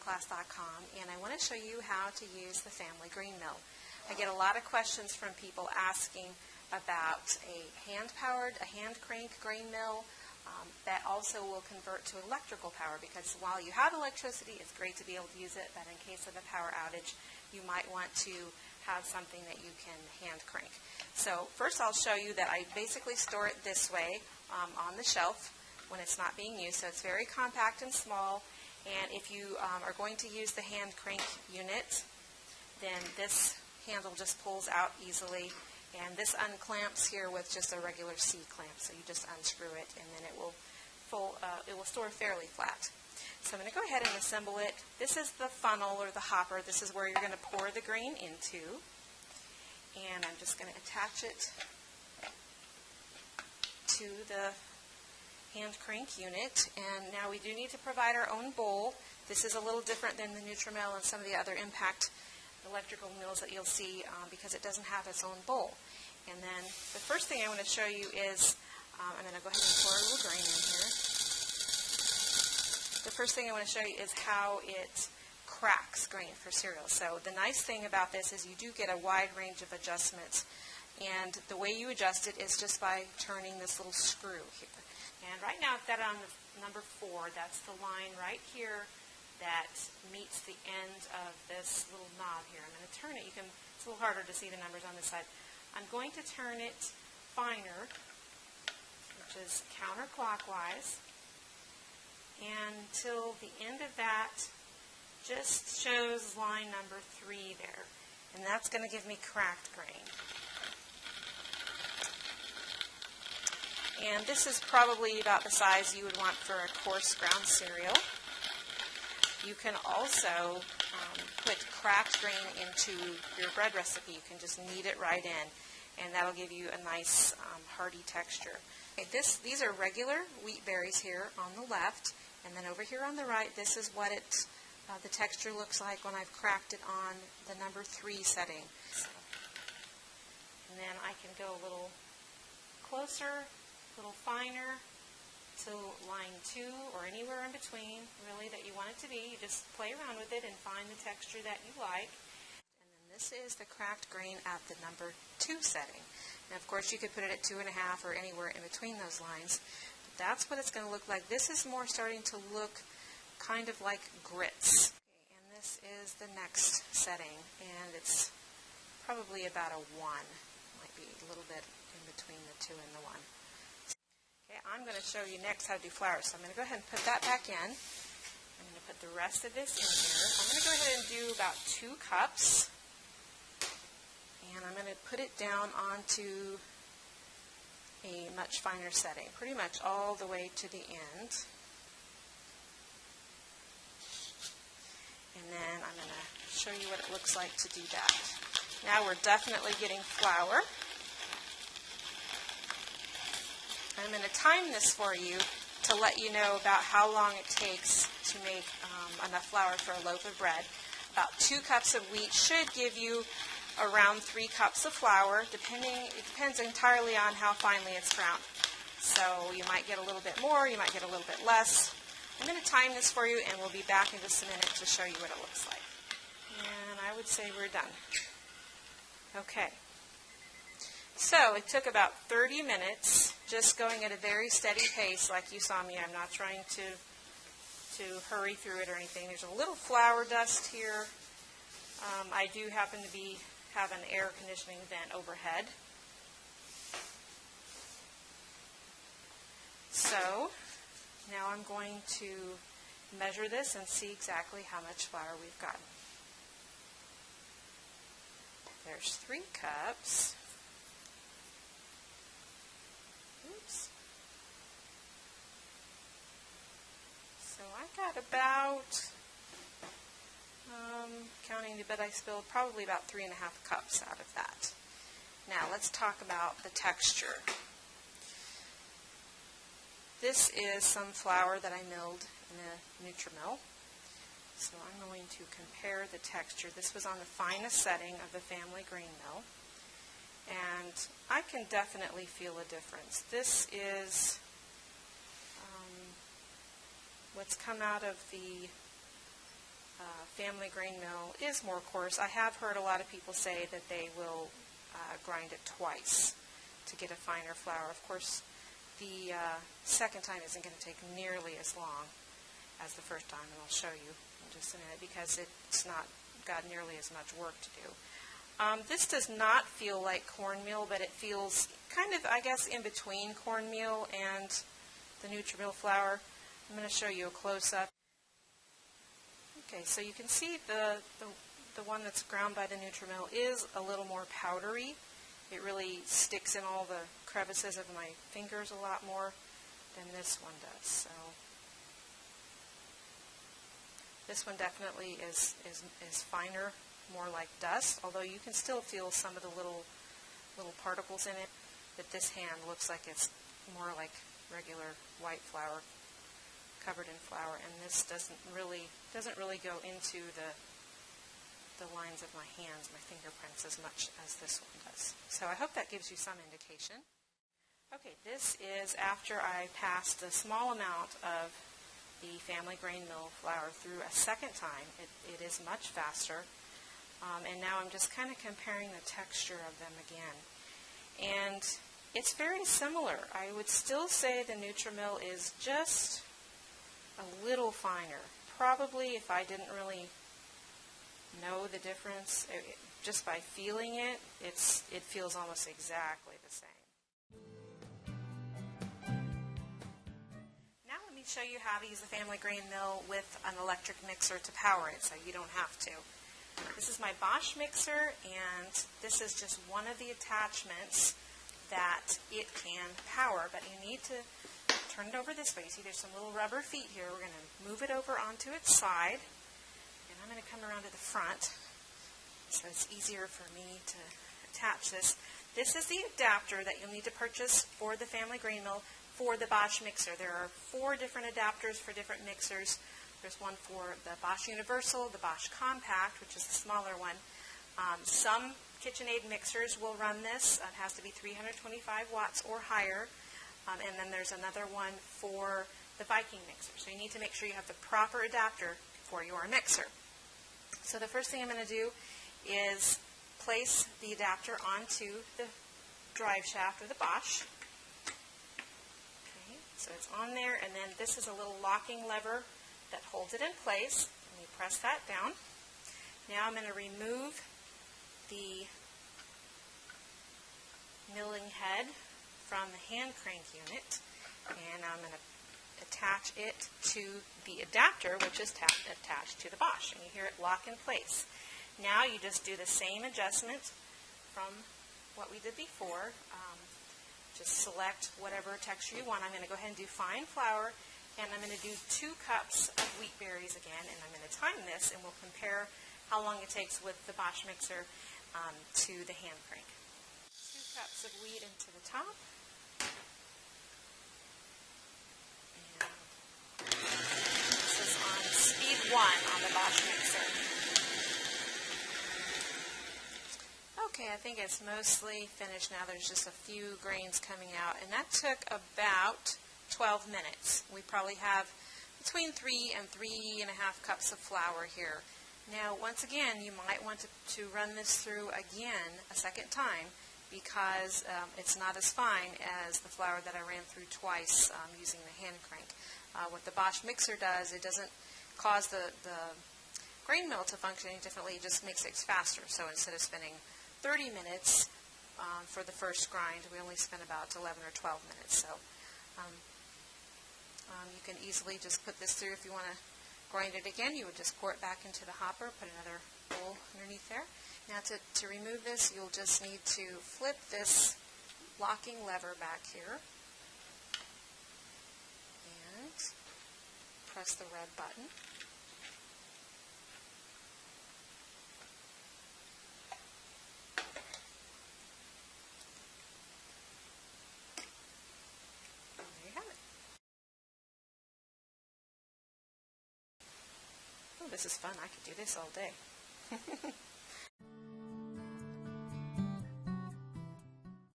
FamilyGreenClass.com, and I want to show you how to use the Family Green Mill. I get a lot of questions from people asking about a hand crank grain mill that also will convert to electrical power, because while you have electricity, it's great to be able to use it, but in case of a power outage, you might want to have something that you can hand crank. So first I'll show you that I basically store it this way on the shelf when it's not being used, so it's very compact and small. And if you are going to use the hand crank unit, then this handle just pulls out easily, and this unclamps here with just a regular C-clamp. So you just unscrew it, and then it will store fairly flat. So I'm going to go ahead and assemble it. This is the funnel or the hopper. This is where you're going to pour the grain into, and I'm just going to attach it to the hand crank unit. And now we do need to provide our own bowl. This is a little different than the Nutrimill and some of the other impact electrical mills that you'll see because it doesn't have its own bowl. And then the first thing I want to show you is, I'm going to go ahead and pour a little grain in here. The first thing I want to show you is how it cracks grain for cereal. So the nice thing about this is you do get a wide range of adjustments, and the way you adjust it is just by turning this little screw here. And right now I've got it on the number 4. That's the line right here that meets the end of this little knob here. I'm going to turn it. It's a little harder to see the numbers on this side. I'm going to turn it finer, which is counterclockwise, and until the end of that just shows line number 3 there. And that's going to give me cracked grain. And this is probably about the size you would want for a coarse ground cereal. You can also put cracked grain into your bread recipe. You can just knead it right in, and that'll give you a nice hearty texture. Okay, these are regular wheat berries here on the left, and then over here on the right, this is what the texture looks like when I've cracked it on the number 3 setting. And then I can go a little closer, a little finer, to line 2 or anywhere in between, really, that you want it to be. You just play around with it and find the texture that you like. And then this is the cracked grain at the number 2 setting. And of course you could put it at 2.5 or anywhere in between those lines. But that's what it's going to look like. This is more starting to look kind of like grits. Okay, and this is the next setting, and it's probably about a 1. Might be a little bit in between the 2 and the 1. Okay, I'm going to show you next how to do flour. So I'm going to go ahead and put that back in. I'm going to put the rest of this in here. I'm going to go ahead and do about 2 cups. And I'm going to put it down onto a much finer setting, pretty much all the way to the end. And then I'm going to show you what it looks like to do that. Now we're definitely getting flour. I'm going to time this for you to let you know about how long it takes to make enough flour for a loaf of bread. About 2 cups of wheat should give you around 3 cups of flour. It depends entirely on how finely it's ground. So you might get a little bit more, you might get a little bit less. I'm going to time this for you, and we'll be back in just a minute to show you what it looks like. And I would say we're done. Okay. So it took about 30 minutes, just going at a very steady pace like you saw me. I'm not trying to hurry through it or anything. There's a little flour dust here. I do happen to have an air conditioning vent overhead. So now I'm going to measure this and see exactly how much flour we've gotten. There's 3 cups. Oops. So I got about, counting the bit I spilled, probably about 3.5 cups out of that. Now let's talk about the texture. This is some flour that I milled in a Nutrimill. So I'm going to compare the texture. This was on the finest setting of the Family Green Mill. And I can definitely feel a difference. This is what's come out of the family grain mill is more coarse. I have heard a lot of people say that they will grind it twice to get a finer flour. Of course, the second time isn't going to take nearly as long as the first time, and I'll show you in just a minute because it's not got nearly as much work to do. This does not feel like cornmeal, but it feels kind of, I guess, in between cornmeal and the Nutri-Mill flour. I'm going to show you a close-up. Okay, so you can see the one that's ground by the Nutri-Mill is a little more powdery. It really sticks in all the crevices of my fingers a lot more than this one does. So this one definitely is finer, more like dust, although you can still feel some of the little particles in it. But this hand looks like it's more like regular white flour covered in flour, and this doesn't really go into the lines of my hands, my fingerprints, as much as this one does. So I hope that gives you some indication. Okay, this is after I passed a small amount of the family grain mill flour through a second time. It is much faster. And now I'm just kind of comparing the texture of them again. And it's very similar. I would still say the Nutri-Mill is just a little finer. Probably if I didn't really know the difference, just by feeling it, it feels almost exactly the same. Now let me show you how to use the family grain mill with an electric mixer to power it, so you don't have to. This is my Bosch mixer, and this is just one of the attachments that it can power, but you need to turn it over this way. You see there's some little rubber feet here. We're going to move it over onto its side, and I'm going to come around to the front so it's easier for me to attach this. This is the adapter that you'll need to purchase for the family grain mill for the Bosch mixer. There are 4 different adapters for different mixers. There's one for the Bosch Universal, the Bosch Compact, which is the smaller one. Some KitchenAid mixers will run this. It has to be 325 watts or higher. And then there's another one for the Viking mixer. So you need to make sure you have the proper adapter for your mixer. So the first thing I'm going to do is place the adapter onto the drive shaft of the Bosch. Okay, so it's on there, and then this is a little locking lever that holds it in place. And you press that down. Now I'm going to remove the milling head from the hand crank unit, and I'm going to attach it to the adapter, which is attached to the Bosch, and you hear it lock in place. Now you just do the same adjustment from what we did before. Just select whatever texture you want. I'm going to go ahead and do fine flour, and I'm going to do 2 cups of wheat berries again, and I'm going to time this, and we'll compare how long it takes with the Bosch mixer to the hand crank. 2 cups of wheat into the top. And this is on speed 1 on the Bosch mixer. Okay, I think it's mostly finished now. There's just a few grains coming out, and that took about 12 minutes. We probably have between 3 and 3.5 cups of flour here. Now, once again, you might want to run this through again a second time because it's not as fine as the flour that I ran through twice using the hand crank. What the Bosch mixer does, it doesn't cause the grain mill to function any differently. It just makes it faster. So instead of spending 30 minutes for the first grind, we only spent about 11 or 12 minutes. So you can easily just put this through. If you want to grind it again, you would just pour it back into the hopper, put another bowl underneath there. Now to remove this, you'll just need to flip this locking lever back here and press the red button. This is fun. I could do this all day.